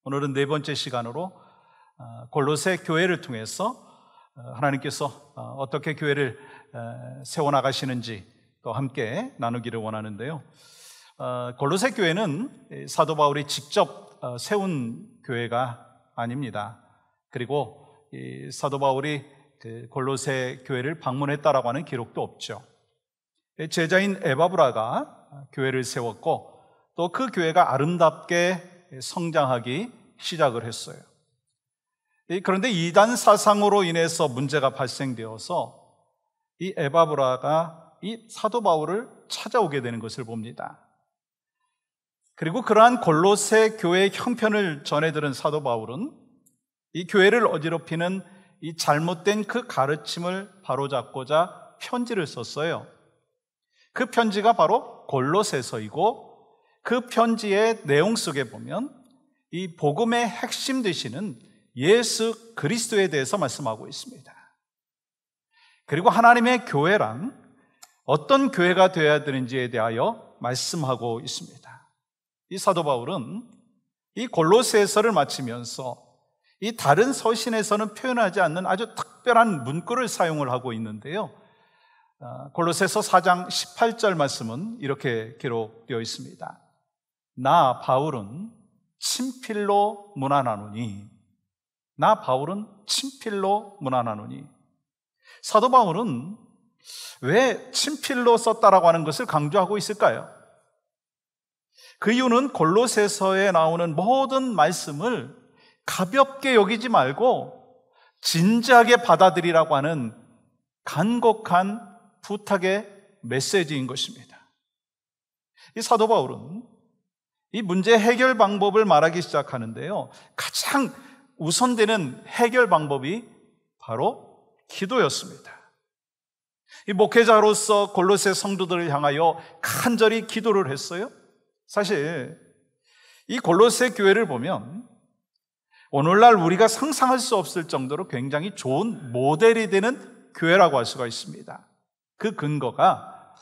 오늘은 네 번째 시간으로 골로새 교회를 통해서 하나님께서 어떻게 교회를 세워나가시는지 또 함께 나누기를 원하는데요. 골로새 교회는 사도 바울이 직접 세운 교회가 아닙니다. 그리고 사도 바울이 골로새 교회를 방문했다라고 하는 기록도 없죠. 제자인 에바브라가 교회를 세웠고 또 그 교회가 아름답게 성장하기 시작을 했어요. 그런데 이단 사상으로 인해서 문제가 발생되어서 이 에바브라가 이 사도 바울을 찾아오게 되는 것을 봅니다. 그리고 그러한 골로새 교회의 형편을 전해 들은 사도 바울은 이 교회를 어지럽히는 이 잘못된 그 가르침을 바로잡고자 편지를 썼어요. 그 편지가 바로 골로새서이고 그 편지의 내용 속에 보면 이 복음의 핵심 되시는 예수 그리스도에 대해서 말씀하고 있습니다. 그리고 하나님의 교회란 어떤 교회가 되어야 되는지에 대하여 말씀하고 있습니다. 이 사도 바울은 이 골로새서를 마치면서 이 다른 서신에서는 표현하지 않는 아주 특별한 문구를 사용을 하고 있는데요. 골로새서 4장 18절 말씀은 이렇게 기록되어 있습니다. 나 바울은 친필로 문안하노니, 나 바울은 친필로 문안하노니. 사도 바울은 왜 친필로 썼다라고 하는 것을 강조하고 있을까요? 그 이유는 골로새서에 나오는 모든 말씀을 가볍게 여기지 말고 진지하게 받아들이라고 하는 간곡한 부탁의 메시지인 것입니다. 이 사도 바울은 이 문제 해결 방법을 말하기 시작하는데요. 가장 우선되는 해결 방법이 바로 기도였습니다. 이 목회자로서 골로새 성도들을 향하여 간절히 기도를 했어요. 사실 이 골로새 교회를 보면 오늘날 우리가 상상할 수 없을 정도로 굉장히 좋은 모델이 되는 교회라고 할 수가 있습니다. 그 근거가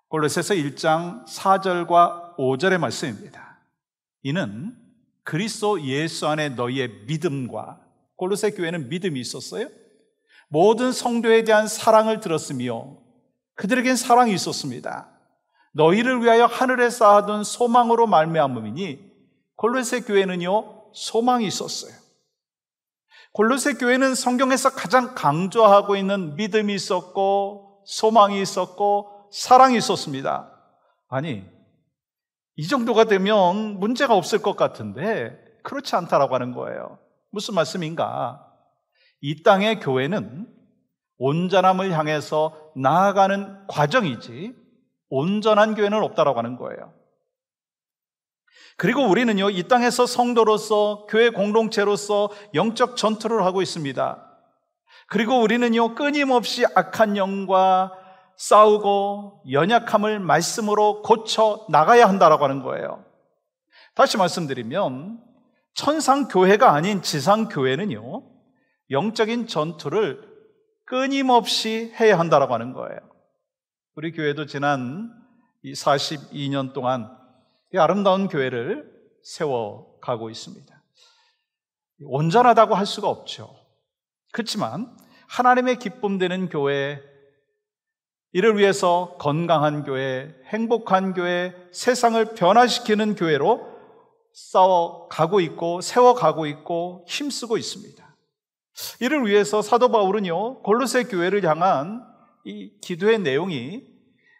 골로새서 1장 4절과 5절의 말씀입니다. 이는 그리스도 예수 안에 너희의 믿음과, 골로새 교회는 믿음이 있었어요. 모든 성도에 대한 사랑을 들었으며 그들에겐 사랑이 있었습니다. 너희를 위하여 하늘에 쌓아둔 소망으로 말미암음이니 골로새 교회는요 소망이 있었어요. 골로새 교회는 성경에서 가장 강조하고 있는 믿음이 있었고 소망이 있었고 사랑이 있었습니다. 아니, 이 정도가 되면 문제가 없을 것 같은데 그렇지 않다라고 하는 거예요. 무슨 말씀인가? 이 땅의 교회는 온전함을 향해서 나아가는 과정이지 온전한 교회는 없다라고 하는 거예요. 그리고 우리는요, 이 땅에서 성도로서 교회 공동체로서 영적 전투를 하고 있습니다. 그리고 우리는요, 끊임없이 악한 영과 싸우고 연약함을 말씀으로 고쳐 나가야 한다라고 하는 거예요. 다시 말씀드리면 천상 교회가 아닌 지상 교회는요, 영적인 전투를 끊임없이 해야 한다라고 하는 거예요. 우리 교회도 지난 이 42년 동안 이 아름다운 교회를 세워가고 있습니다. 온전하다고 할 수가 없죠. 그렇지만 하나님의 기쁨 되는 교회, 이를 위해서 건강한 교회, 행복한 교회, 세상을 변화시키는 교회로 싸워가고 있고 세워가고 있고 힘쓰고 있습니다. 이를 위해서 사도 바울은요, 골로새 교회를 향한 이 기도의 내용이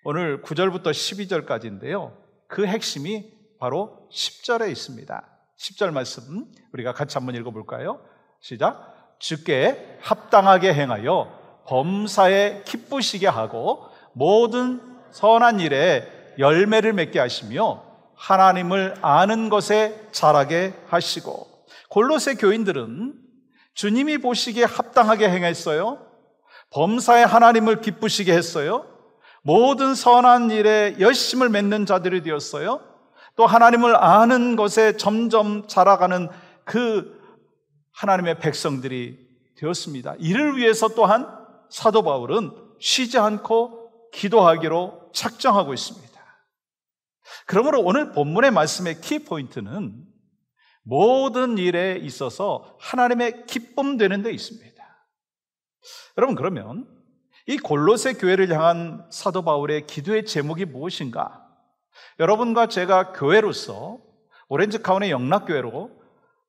오늘 9절부터 12절까지인데요. 그 핵심이 바로 10절에 있습니다. 10절 말씀 우리가 같이 한번 읽어볼까요? 시작. 주께 합당하게 행하여 범사에 기쁘시게 하고 모든 선한 일에 열매를 맺게 하시며 하나님을 아는 것에 자라게 하시고. 골로새 교인들은 주님이 보시기에 합당하게 행했어요. 범사에 하나님을 기쁘시게 했어요. 모든 선한 일에 열심을 맺는 자들이 되었어요. 또 하나님을 아는 것에 점점 자라가는 그 하나님의 백성들이 되었습니다. 이를 위해서 또한 사도 바울은 쉬지 않고 기도하기로 작정하고 있습니다. 그러므로 오늘 본문의 말씀의 키포인트는 모든 일에 있어서 하나님의 기쁨 되는 데 있습니다. 여러분, 그러면 이 골로새 교회를 향한 사도 바울의 기도의 제목이 무엇인가? 여러분과 제가 교회로서 오렌지 카운티 영락교회로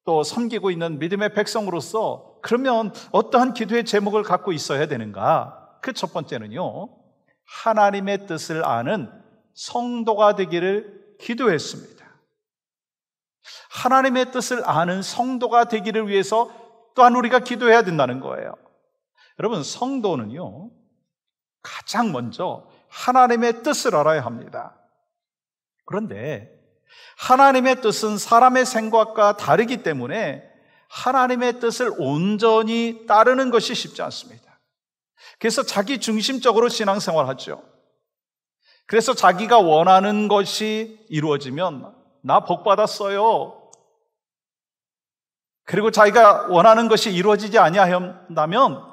또 섬기고 있는 믿음의 백성으로서 그러면 어떠한 기도의 제목을 갖고 있어야 되는가? 그 첫 번째는요, 하나님의 뜻을 아는 성도가 되기를 기도했습니다. 하나님의 뜻을 아는 성도가 되기를 위해서 또한 우리가 기도해야 된다는 거예요. 여러분, 성도는요, 가장 먼저 하나님의 뜻을 알아야 합니다. 그런데 하나님의 뜻은 사람의 생각과 다르기 때문에 하나님의 뜻을 온전히 따르는 것이 쉽지 않습니다. 그래서 자기 중심적으로 신앙생활하죠. 그래서 자기가 원하는 것이 이루어지면 나 복 받았어요. 그리고 자기가 원하는 것이 이루어지지 아니한다면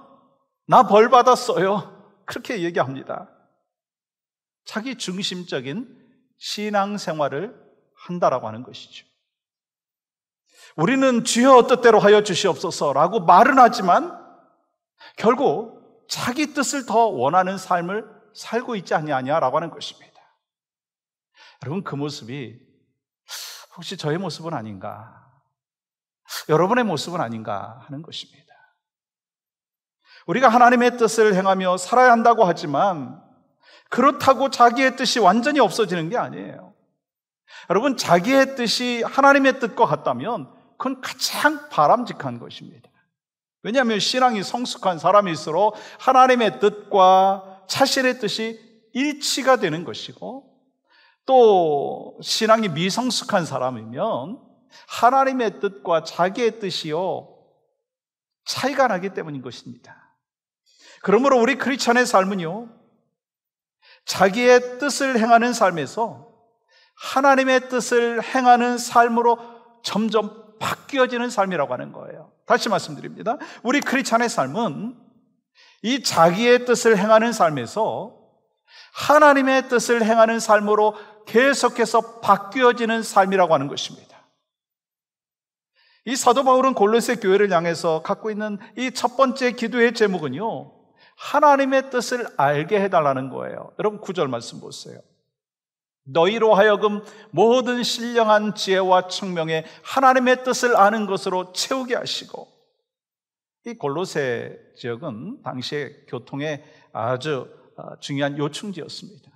나 벌 받았어요. 그렇게 얘기합니다. 자기 중심적인 신앙생활을 한다라고 하는 것이죠. 우리는 주여 뜻대로 하여 주시옵소서라고 말은 하지만 결국 자기 뜻을 더 원하는 삶을 살고 있지 않냐라고 하는 것입니다. 여러분, 그 모습이 혹시 저의 모습은 아닌가? 여러분의 모습은 아닌가 하는 것입니다. 우리가 하나님의 뜻을 행하며 살아야 한다고 하지만 그렇다고 자기의 뜻이 완전히 없어지는 게 아니에요. 여러분, 자기의 뜻이 하나님의 뜻과 같다면 그건 가장 바람직한 것입니다. 왜냐하면 신앙이 성숙한 사람일수록 하나님의 뜻과 자신의 뜻이 일치가 되는 것이고, 또 신앙이 미성숙한 사람이면 하나님의 뜻과 자기의 뜻이요 차이가 나기 때문인 것입니다. 그러므로 우리 크리스천의 삶은요, 자기의 뜻을 행하는 삶에서 하나님의 뜻을 행하는 삶으로 점점 바뀌어지는 삶이라고 하는 거예요. 다시 말씀드립니다. 우리 크리스천의 삶은 이 자기의 뜻을 행하는 삶에서 하나님의 뜻을 행하는 삶으로 계속해서 바뀌어지는 삶이라고 하는 것입니다. 이 사도 바울은 골로새 교회를 향해서 갖고 있는 이 첫 번째 기도의 제목은요, 하나님의 뜻을 알게 해달라는 거예요. 여러분, 9절 말씀 보세요. 너희로 하여금 모든 신령한 지혜와 청명에 하나님의 뜻을 아는 것으로 채우게 하시고. 이 골로새 지역은 당시의 교통의 아주 중요한 요충지였습니다.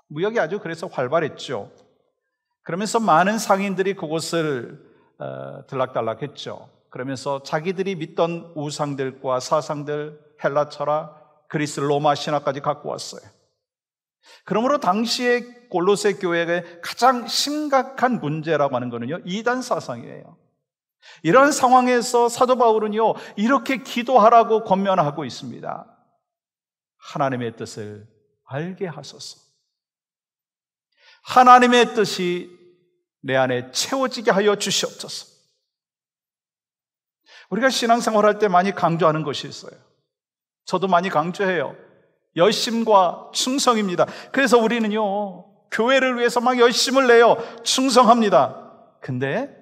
무역이 아주 그래서 활발했죠. 그러면서 많은 상인들이 그곳을 들락달락했죠. 그러면서 자기들이 믿던 우상들과 사상들, 헬라 철학, 그리스 로마 신화까지 갖고 왔어요. 그러므로 당시의 골로새 교회의 가장 심각한 문제라고 하는 것은요, 이단 사상이에요. 이런 상황에서 사도 바울은요, 이렇게 기도하라고 권면하고 있습니다. 하나님의 뜻을 알게 하소서. 하나님의 뜻이 내 안에 채워지게 하여 주시옵소서. 우리가 신앙생활할 때 많이 강조하는 것이 있어요. 저도 많이 강조해요. 열심과 충성입니다. 그래서 우리는요, 교회를 위해서 막 열심을 내요. 충성합니다. 근데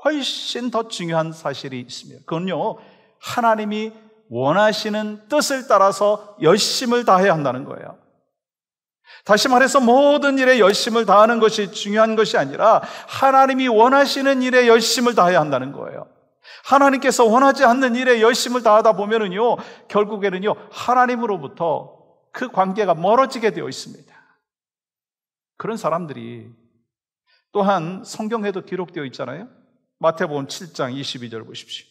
훨씬 더 중요한 사실이 있습니다. 그건요, 하나님이 원하시는 뜻을 따라서 열심을 다해야 한다는 거예요. 다시 말해서 모든 일에 열심을 다하는 것이 중요한 것이 아니라 하나님이 원하시는 일에 열심을 다해야 한다는 거예요. 하나님께서 원하지 않는 일에 열심을 다하다 보면은요, 결국에는요, 하나님으로부터 그 관계가 멀어지게 되어 있습니다. 그런 사람들이 또한 성경에도 기록되어 있잖아요. 마태복음 7장 22절 보십시오.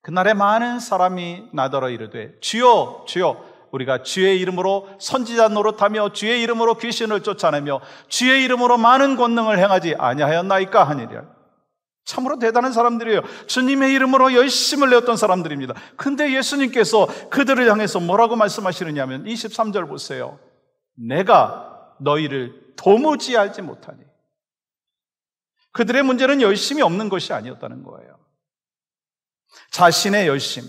그날에 많은 사람이 나더러 이르되 주여 주여 우리가 주의 이름으로 선지자 노릇하며 주의 이름으로 귀신을 쫓아내며 주의 이름으로 많은 권능을 행하지 아니하였나이까 하니라. 참으로 대단한 사람들이에요. 주님의 이름으로 열심을 내었던 사람들입니다. 근데 예수님께서 그들을 향해서 뭐라고 말씀하시느냐면 23절 보세요. 내가 너희를 도무지 알지 못하니. 그들의 문제는 열심이 없는 것이 아니었다는 거예요. 자신의 열심,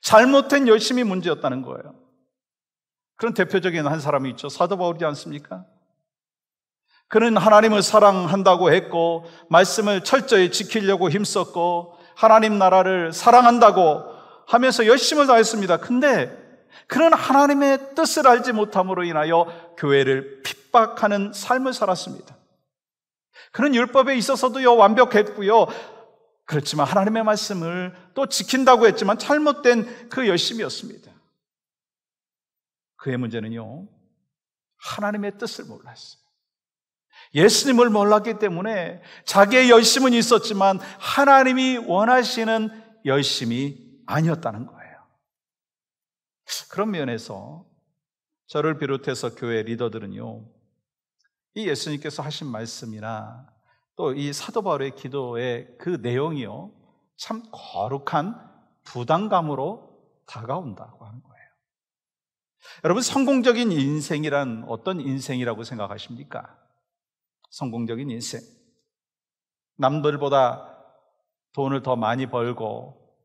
잘못된 열심이 문제였다는 거예요. 그런 대표적인 한 사람이 있죠. 사도 바울이지 않습니까? 그는 하나님을 사랑한다고 했고 말씀을 철저히 지키려고 힘썼고 하나님 나라를 사랑한다고 하면서 열심을 다했습니다. 근데 그는 하나님의 뜻을 알지 못함으로 인하여 교회를 핍박하는 삶을 살았습니다. 그는 율법에 있어서도요 완벽했고요, 그렇지만 하나님의 말씀을 또 지킨다고 했지만 잘못된 그 열심이었습니다. 그의 문제는요, 하나님의 뜻을 몰랐어요. 예수님을 몰랐기 때문에 자기의 열심은 있었지만 하나님이 원하시는 열심이 아니었다는 거예요. 그런 면에서 저를 비롯해서 교회 리더들은요, 이 예수님께서 하신 말씀이나 또 이 사도 바울의 기도의 그 내용이요, 참 거룩한 부담감으로 다가온다고 하는 거예요. 여러분, 성공적인 인생이란 어떤 인생이라고 생각하십니까? 성공적인 인생, 남들보다 돈을 더 많이 벌고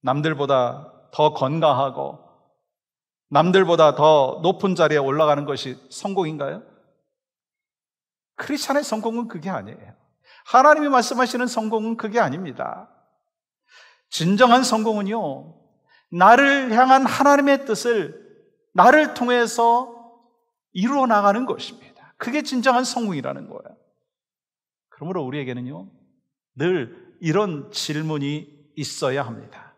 남들보다 더 건강하고 남들보다 더 높은 자리에 올라가는 것이 성공인가요? 크리스찬의 성공은 그게 아니에요. 하나님이 말씀하시는 성공은 그게 아닙니다. 진정한 성공은요, 나를 향한 하나님의 뜻을 나를 통해서 이루어 나가는 것입니다. 그게 진정한 성공이라는 거예요. 그러므로 우리에게는요, 늘 이런 질문이 있어야 합니다.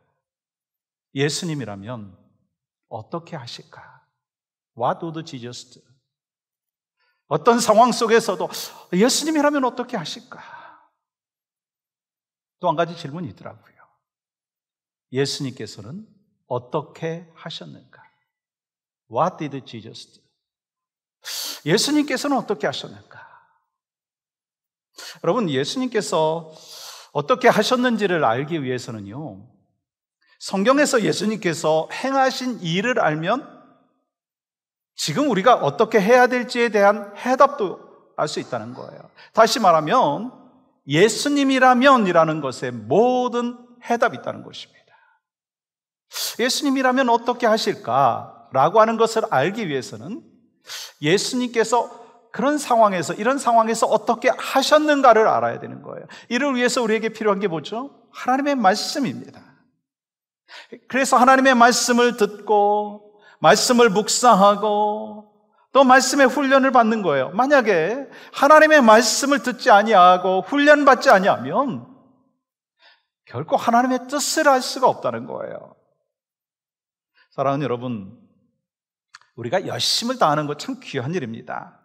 예수님이라면 어떻게 하실까? What would Jesus do? 어떤 상황 속에서도 예수님이라면 어떻게 하실까? 또 한 가지 질문이 있더라고요. 예수님께서는 어떻게 하셨는가? What did Jesus do? 예수님께서는 어떻게 하셨는가? 여러분, 예수님께서 어떻게 하셨는지를 알기 위해서는요, 성경에서 예수님께서 행하신 일을 알면 지금 우리가 어떻게 해야 될지에 대한 해답도 알 수 있다는 거예요. 다시 말하면 예수님이라면이라는 것에 모든 해답이 있다는 것입니다. 예수님이라면 어떻게 하실까라고 하는 것을 알기 위해서는 예수님께서 그런 상황에서, 이런 상황에서 어떻게 하셨는가를 알아야 되는 거예요. 이를 위해서 우리에게 필요한 게 뭐죠? 하나님의 말씀입니다. 그래서 하나님의 말씀을 듣고 말씀을 묵상하고 또 말씀의 훈련을 받는 거예요. 만약에 하나님의 말씀을 듣지 아니하고 훈련받지 아니하면 결코 하나님의 뜻을 알 수가 없다는 거예요. 사랑하는 여러분, 우리가 열심을 다하는 것 참 귀한 일입니다.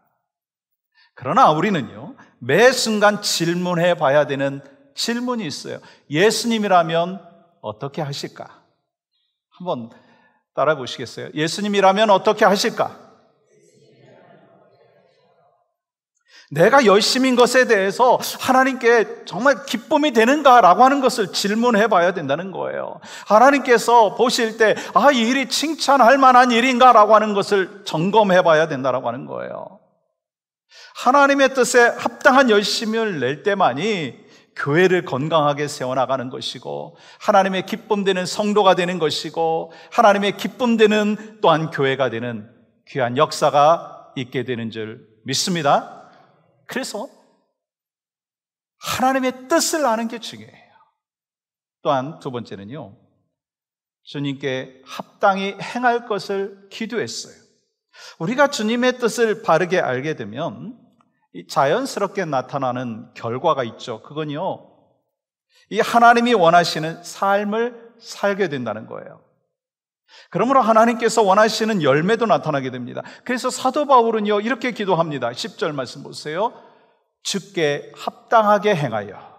그러나 우리는요, 매 순간 질문해 봐야 되는 질문이 있어요. 예수님이라면 어떻게 하실까? 한번 따라 보시겠어요? 예수님이라면 어떻게 하실까? 내가 열심인 것에 대해서 하나님께 정말 기쁨이 되는가라고 하는 것을 질문해 봐야 된다는 거예요. 하나님께서 보실 때 이 일이 칭찬할 만한 일인가라고 하는 것을 점검해 봐야 된다라고 하는 거예요. 하나님의 뜻에 합당한 열심을 낼 때만이 교회를 건강하게 세워나가는 것이고 하나님의 기쁨되는 성도가 되는 것이고 하나님의 기쁨되는 또한 교회가 되는 귀한 역사가 있게 되는 줄 믿습니다. 그래서 하나님의 뜻을 아는 게 중요해요. 또한 두 번째는요, 주님께 합당히 행할 것을 기도했어요. 우리가 주님의 뜻을 바르게 알게 되면 자연스럽게 나타나는 결과가 있죠. 그건요, 이 하나님이 원하시는 삶을 살게 된다는 거예요. 그러므로 하나님께서 원하시는 열매도 나타나게 됩니다. 그래서 사도 바울은요, 이렇게 기도합니다. 10절 말씀 보세요. 주께 합당하게 행하여.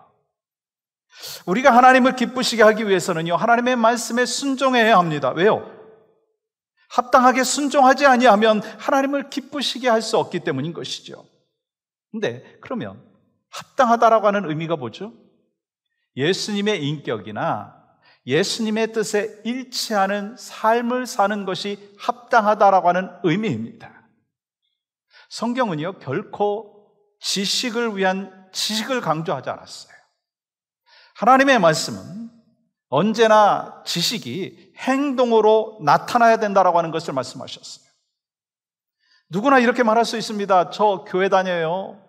우리가 하나님을 기쁘시게 하기 위해서는요, 하나님의 말씀에 순종해야 합니다. 왜요? 합당하게 순종하지 아니하면 하나님을 기쁘시게 할 수 없기 때문인 것이죠. 근데 그러면 합당하다라고 하는 의미가 뭐죠? 예수님의 인격이나 예수님의 뜻에 일치하는 삶을 사는 것이 합당하다라고 하는 의미입니다. 성경은요, 결코 지식을 위한 지식을 강조하지 않았어요. 하나님의 말씀은 언제나 지식이 행동으로 나타나야 된다라고 하는 것을 말씀하셨어요. 누구나 이렇게 말할 수 있습니다. 저 교회 다녀요.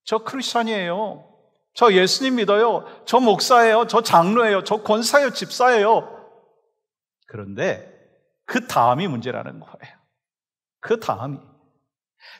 저 크리스찬이에요. 저 예수님 믿어요. 저 목사예요. 저 장로예요. 저 권사예요. 집사예요. 그런데 그 다음이 문제라는 거예요. 그 다음이.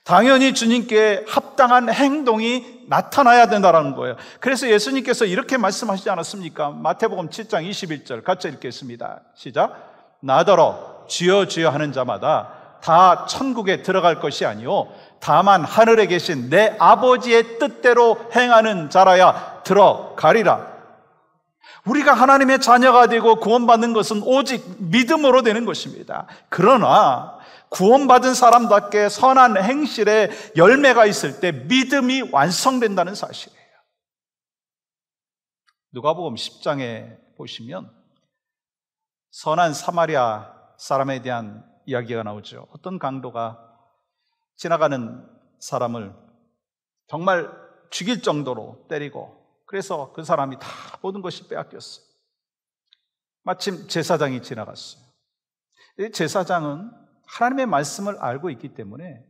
당연히 주님께 합당한 행동이 나타나야 된다는 거예요. 그래서 예수님께서 이렇게 말씀하시지 않았습니까? 마태복음 7장 21절 같이 읽겠습니다. 시작. 나더러 주여 주여 하는 자마다 다 천국에 들어갈 것이 아니요 다만 하늘에 계신 내 아버지의 뜻대로 행하는 자라야 들어가리라. 우리가 하나님의 자녀가 되고 구원받는 것은 오직 믿음으로 되는 것입니다. 그러나 구원받은 사람답게 선한 행실에 열매가 있을 때 믿음이 완성된다는 사실이에요. 누가복음 10장에 보시면 선한 사마리아 사람에 대한 이야기가 나오죠. 어떤 강도가 지나가는 사람을 정말 죽일 정도로 때리고 그래서 그 사람이 다 모든 것이 빼앗겼어요. 마침 제사장이 지나갔어요. 이 제사장은 하나님의 말씀을 알고 있기 때문에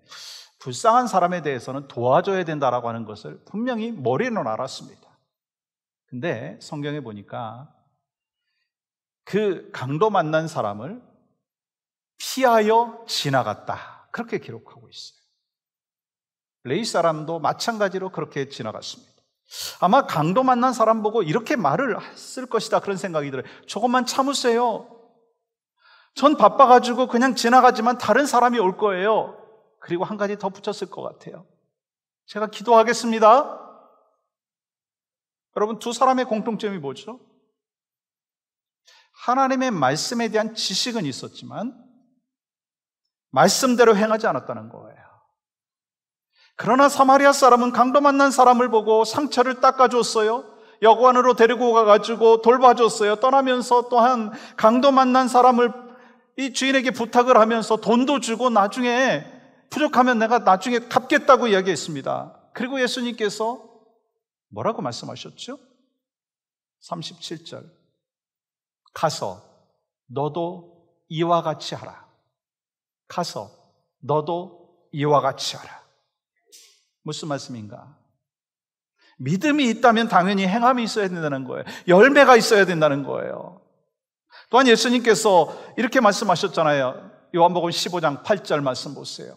불쌍한 사람에 대해서는 도와줘야 된다라고 하는 것을 분명히 머리로는 알았습니다. 근데 성경에 보니까 그 강도 만난 사람을 피하여 지나갔다. 그렇게 기록하고 있어요. 레위 사람도 마찬가지로 그렇게 지나갔습니다. 아마 강도 만난 사람 보고 이렇게 말을 했을 것이다 그런 생각이 들어요. 조금만 참으세요. 전 바빠가지고 그냥 지나가지만 다른 사람이 올 거예요. 그리고 한 가지 더 붙였을 것 같아요. 제가 기도하겠습니다. 여러분, 두 사람의 공통점이 뭐죠? 하나님의 말씀에 대한 지식은 있었지만 말씀대로 행하지 않았다는 거예요. 그러나 사마리아 사람은 강도 만난 사람을 보고 상처를 닦아줬어요. 여관으로 데리고 가가지고 돌봐줬어요. 떠나면서 또한 강도 만난 사람을 이 주인에게 부탁을 하면서 돈도 주고 나중에 부족하면 내가 나중에 갚겠다고 이야기했습니다. 그리고 예수님께서 뭐라고 말씀하셨죠? 37절. 가서 너도 이와 같이 하라. 가서 너도 이와 같이 하라. 무슨 말씀인가? 믿음이 있다면 당연히 행함이 있어야 된다는 거예요. 열매가 있어야 된다는 거예요. 또한 예수님께서 이렇게 말씀하셨잖아요. 요한복음 15장 8절 말씀 보세요.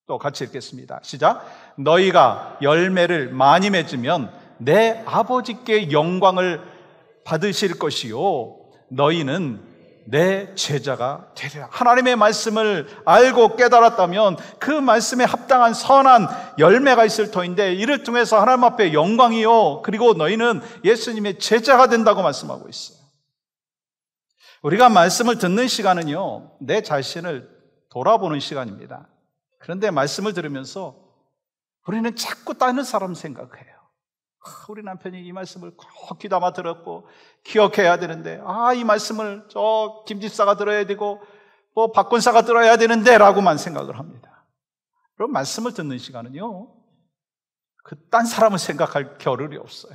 또 같이 읽겠습니다. 시작. 너희가 열매를 많이 맺으면 내 아버지께 영광을 받으실 것이요 너희는 내 제자가 되리라. 하나님의 말씀을 알고 깨달았다면 그 말씀에 합당한 선한 열매가 있을 터인데 이를 통해서 하나님 앞에 영광이요 그리고 너희는 예수님의 제자가 된다고 말씀하고 있어요. 우리가 말씀을 듣는 시간은요 내 자신을 돌아보는 시간입니다. 그런데 말씀을 들으면서 우리는 자꾸 다른 사람 생각해요. 우리 남편이 이 말씀을 꼭 귀담아 들었고 기억해야 되는데 이 말씀을 저 김집사가 들어야 되고 뭐 박권사가 들어야 되는데 라고만 생각을 합니다. 그럼 말씀을 듣는 시간은요 딴 사람을 생각할 겨를이 없어요.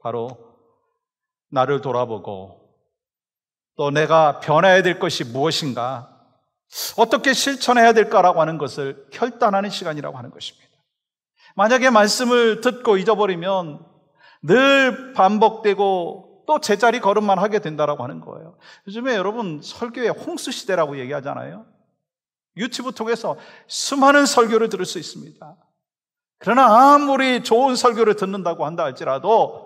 바로 나를 돌아보고 또 내가 변해야 될 것이 무엇인가, 어떻게 실천해야 될까라고 하는 것을 결단하는 시간이라고 하는 것입니다. 만약에 말씀을 듣고 잊어버리면 늘 반복되고 또 제자리 걸음만 하게 된다라고 하는 거예요. 요즘에 여러분 설교의 홍수 시대라고 얘기하잖아요. 유튜브 통해서 수많은 설교를 들을 수 있습니다. 그러나 아무리 좋은 설교를 듣는다고 한다 할지라도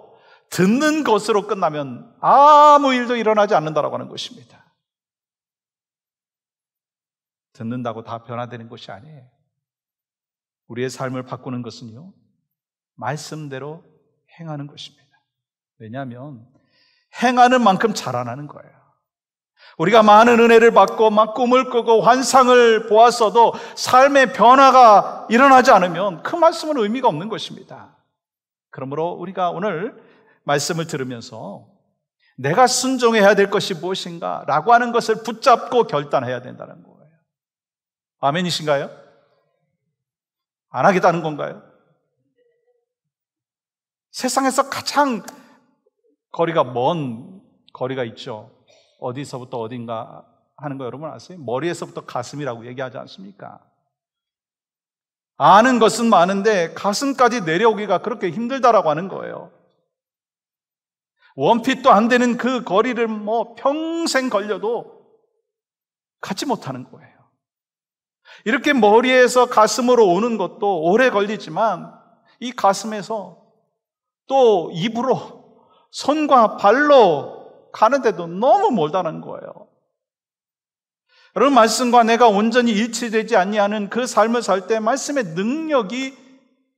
듣는 것으로 끝나면 아무 일도 일어나지 않는다라고 하는 것입니다. 듣는다고 다 변화되는 것이 아니에요. 우리의 삶을 바꾸는 것은요 말씀대로 행하는 것입니다. 왜냐하면 행하는 만큼 자라나는 거예요. 우리가 많은 은혜를 받고 막 꿈을 꾸고 환상을 보았어도 삶의 변화가 일어나지 않으면 그 말씀은 의미가 없는 것입니다. 그러므로 우리가 오늘 말씀을 들으면서 내가 순종해야 될 것이 무엇인가 라고 하는 것을 붙잡고 결단해야 된다는 거예요. 아멘이신가요? 안 하겠다는 건가요? 세상에서 가장 거리가 먼 거리가 있죠. 어디서부터 어딘가 하는 거 여러분 아세요? 머리에서부터 가슴이라고 얘기하지 않습니까? 아는 것은 많은데 가슴까지 내려오기가 그렇게 힘들다라고 하는 거예요. 원핏도 안 되는 그 거리를 평생 걸려도 가지 못하는 거예요. 이렇게 머리에서 가슴으로 오는 것도 오래 걸리지만 이 가슴에서 또 입으로 손과 발로 가는데도 너무 멀다는 거예요. 여러분, 말씀과 내가 온전히 일치되지 아니하는 그 삶을 살 때 말씀의 능력이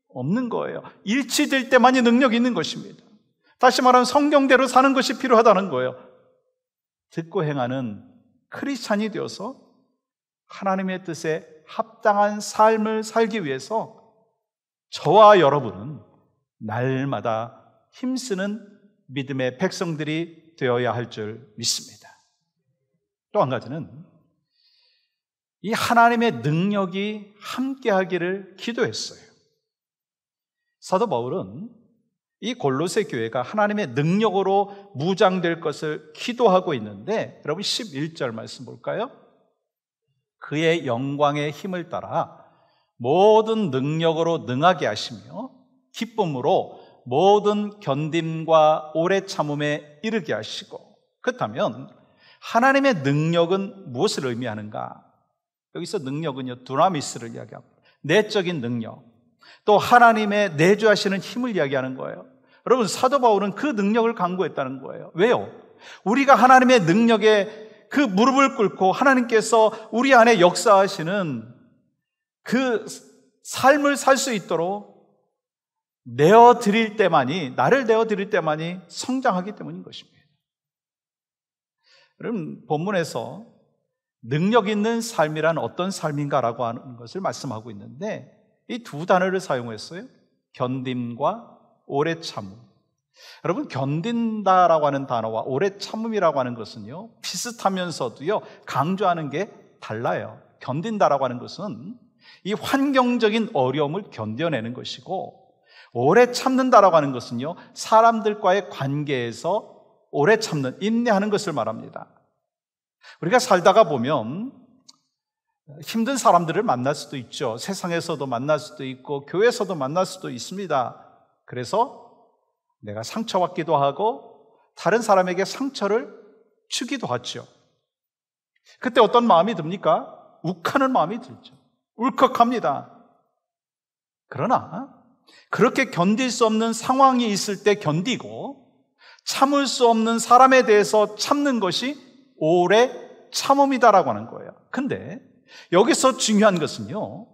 없는 거예요. 일치될 때만이 능력이 있는 것입니다. 다시 말하면 성경대로 사는 것이 필요하다는 거예요. 듣고 행하는 크리스찬이 되어서 하나님의 뜻에 합당한 삶을 살기 위해서 저와 여러분은 날마다 힘쓰는 믿음의 백성들이 되어야 할 줄 믿습니다. 또 한 가지는 이 하나님의 능력이 함께하기를 기도했어요. 사도 바울은 이 골로새 교회가 하나님의 능력으로 무장될 것을 기도하고 있는데, 여러분 11절 말씀 볼까요? 그의 영광의 힘을 따라 모든 능력으로 능하게 하시며 기쁨으로 모든 견딤과 오래 참음에 이르게 하시고. 그렇다면 하나님의 능력은 무엇을 의미하는가? 여기서 능력은요, 두나미스를 이야기합니다. 내적인 능력, 또 하나님의 내주하시는 힘을 이야기하는 거예요. 여러분, 사도 바울은 그 능력을 강구했다는 거예요. 왜요? 우리가 하나님의 능력에 그 무릎을 꿇고 하나님께서 우리 안에 역사하시는 그 삶을 살 수 있도록 내어드릴 때만이, 나를 내어드릴 때만이 성장하기 때문인 것입니다. 여러분, 본문에서 능력 있는 삶이란 어떤 삶인가라고 하는 것을 말씀하고 있는데, 이 두 단어를 사용했어요. 견딤과 오래 참음. 여러분, 견딘다라고 하는 단어와 오래 참음이라고 하는 것은요, 비슷하면서도요, 강조하는 게 달라요. 견딘다라고 하는 것은 이 환경적인 어려움을 견뎌내는 것이고, 오래 참는다라고 하는 것은요, 사람들과의 관계에서 오래 참는, 인내하는 것을 말합니다. 우리가 살다가 보면 힘든 사람들을 만날 수도 있죠. 세상에서도 만날 수도 있고 교회에서도 만날 수도 있습니다. 그래서 내가 상처받기도 하고 다른 사람에게 상처를 주기도 하죠. 그때 어떤 마음이 듭니까? 욱하는 마음이 들죠. 울컥합니다. 그러나 그렇게 견딜 수 없는 상황이 있을 때 견디고 참을 수 없는 사람에 대해서 참는 것이 오래 참음이다라고 하는 거예요. 근데 여기서 중요한 것은요,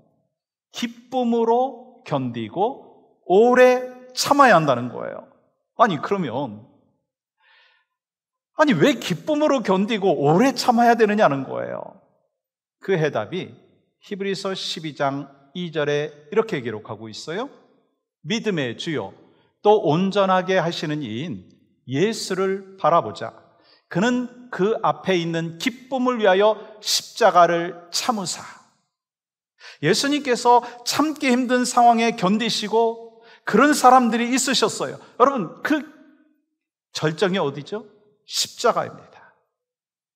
기쁨으로 견디고 오래 참아야 한다는 거예요. 그러면 왜 기쁨으로 견디고 오래 참아야 되느냐는 거예요. 그 해답이 히브리서 12장 2절에 이렇게 기록하고 있어요. 믿음의 주요 또 온전하게 하시는 이인 예수를 바라보자. 그는 그 앞에 있는 기쁨을 위하여 십자가를 참으사. 예수님께서 참기 힘든 상황에 견디시고 그런 사람들이 있으셨어요. 여러분, 그 절정이 어디죠? 십자가입니다.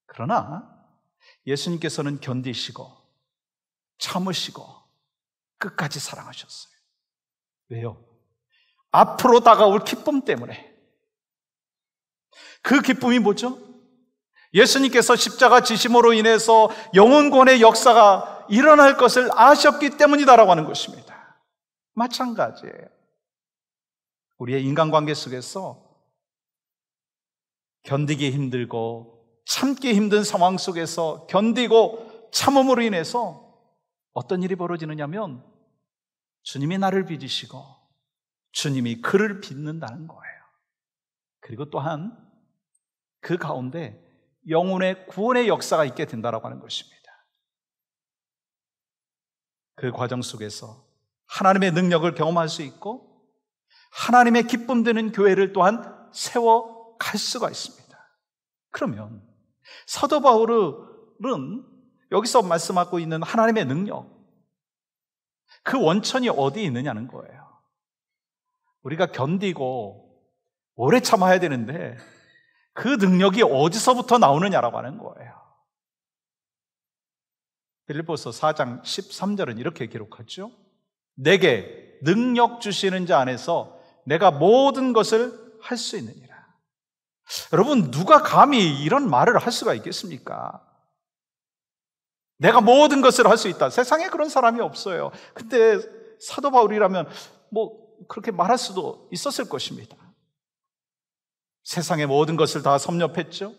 그러나 예수님께서는 견디시고 참으시고 끝까지 사랑하셨어요. 왜요? 앞으로 다가올 기쁨 때문에. 그 기쁨이 뭐죠? 예수님께서 십자가 지심으로 인해서 영혼권의 역사가 일어날 것을 아셨기 때문이다라고 하는 것입니다. 마찬가지예요. 우리의 인간관계 속에서 견디기 힘들고 참기 힘든 상황 속에서 견디고 참음으로 인해서 어떤 일이 벌어지느냐면 주님이 나를 빚으시고 주님이 그를 빚는다는 거예요. 그리고 또한 그 가운데 영혼의 구원의 역사가 있게 된다라고 하는 것입니다. 그 과정 속에서 하나님의 능력을 경험할 수 있고 하나님의 기쁨 되는 교회를 또한 세워갈 수가 있습니다. 그러면 사도 바울은 여기서 말씀하고 있는 하나님의 능력, 그 원천이 어디에 있느냐는 거예요. 우리가 견디고 오래 참아야 되는데 그 능력이 어디서부터 나오느냐라고 하는 거예요. 빌립보서 4장 13절은 이렇게 기록하죠. 내게 능력 주시는 자 안에서 내가 모든 것을 할 수 있느니라. 여러분, 누가 감히 이런 말을 할 수가 있겠습니까? 내가 모든 것을 할 수 있다. 세상에 그런 사람이 없어요. 근데 사도 바울이라면 그렇게 말할 수도 있었을 것입니다. 세상의 모든 것을 다 섭렵했죠.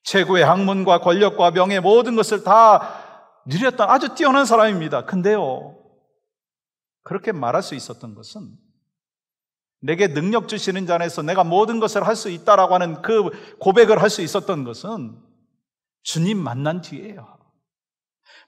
최고의 학문과 권력과 명예, 모든 것을 다 누렸던 아주 뛰어난 사람입니다. 근데요, 그렇게 말할 수 있었던 것은, 내게 능력 주시는 자 안에서 내가 모든 것을 할 수 있다라고 하는 그 고백을 할 수 있었던 것은 주님 만난 뒤에요.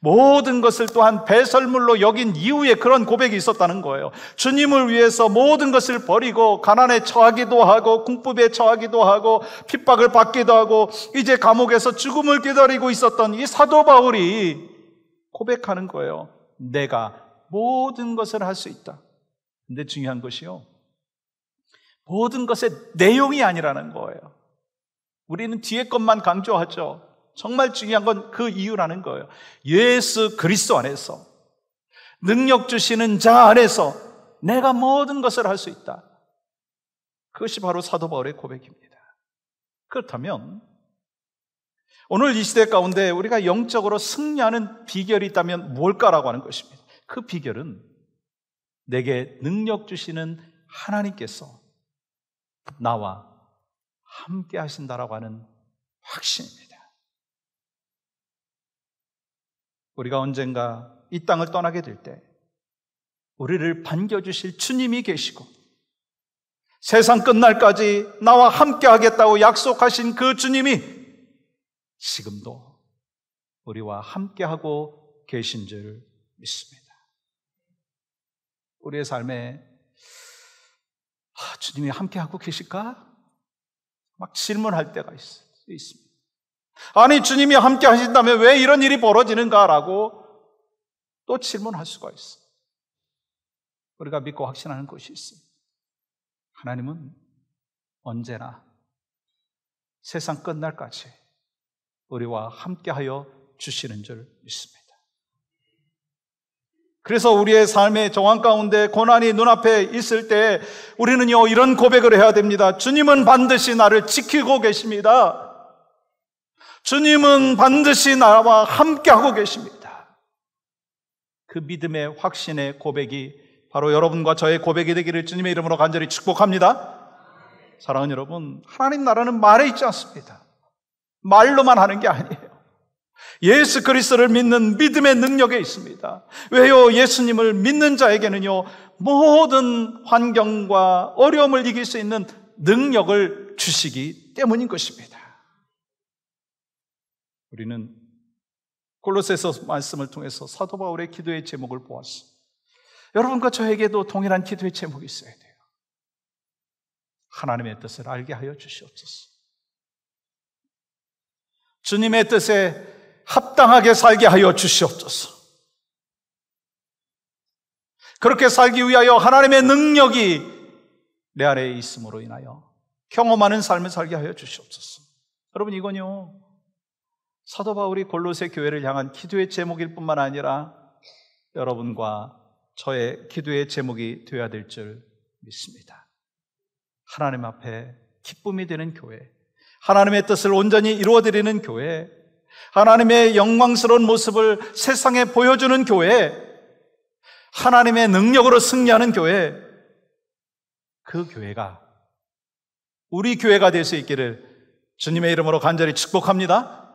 모든 것을 또한 배설물로 여긴 이후에 그런 고백이 있었다는 거예요. 주님을 위해서 모든 것을 버리고 가난에 처하기도 하고 궁핍에 처하기도 하고 핍박을 받기도 하고 이제 감옥에서 죽음을 기다리고 있었던 이 사도 바울이 고백하는 거예요. 내가 모든 것을 할 수 있다. 근데 중요한 것이요, 모든 것의 내용이 아니라는 거예요. 우리는 뒤에 것만 강조하죠. 정말 중요한 건 그 이유라는 거예요. 예수 그리스도 안에서, 능력 주시는 자 안에서 내가 모든 것을 할 수 있다. 그것이 바로 사도 바울의 고백입니다. 그렇다면 오늘 이 시대 가운데 우리가 영적으로 승리하는 비결이 있다면 뭘까라고 하는 것입니다. 그 비결은 내게 능력 주시는 하나님께서 나와 함께 하신다라고 하는 확신입니다. 우리가 언젠가 이 땅을 떠나게 될 때 우리를 반겨주실 주님이 계시고 세상 끝날까지 나와 함께 하겠다고 약속하신 그 주님이 지금도 우리와 함께하고 계신 줄 믿습니다. 우리의 삶에 주님이 함께하고 계실까? 막 질문할 때가 있습니다. 아니, 주님이 함께 하신다면 왜 이런 일이 벌어지는가라고 또 질문할 수가 있어요. 우리가 믿고 확신하는 것이 있습니다. 하나님은 언제나 세상 끝날까지 우리와 함께하여 주시는 줄 믿습니다. 그래서 우리의 삶의 정황 가운데 고난이 눈앞에 있을 때 우리는요, 이런 고백을 해야 됩니다. 주님은 반드시 나를 지키고 계십니다. 주님은 반드시 나와 함께하고 계십니다. 그 믿음의 확신의 고백이 바로 여러분과 저의 고백이 되기를 주님의 이름으로 간절히 축복합니다. 사랑하는 여러분, 하나님 나라는 말에 있지 않습니다. 말로만 하는 게 아니에요. 예수 그리스도를 믿는 믿음의 능력에 있습니다. 왜요? 예수님을 믿는 자에게는요, 모든 환경과 어려움을 이길 수 있는 능력을 주시기 때문인 것입니다. 우리는 골로새서 말씀을 통해서 사도 바울의 기도의 제목을 보았습니다. 여러분과 저에게도 동일한 기도의 제목이 있어야 돼요. 하나님의 뜻을 알게 하여 주시옵소서. 주님의 뜻에 합당하게 살게 하여 주시옵소서. 그렇게 살기 위하여 하나님의 능력이 내 안에 있음으로 인하여 경험하는 삶을 살게 하여 주시옵소서. 여러분, 이건요, 사도 바울이 골로새 교회를 향한 기도의 제목일 뿐만 아니라 여러분과 저의 기도의 제목이 되어야 될 줄 믿습니다. 하나님 앞에 기쁨이 되는 교회, 하나님의 뜻을 온전히 이루어드리는 교회, 하나님의 영광스러운 모습을 세상에 보여주는 교회, 하나님의 능력으로 승리하는 교회, 그 교회가 우리 교회가 될 수 있기를 주님의 이름으로 간절히 축복합니다.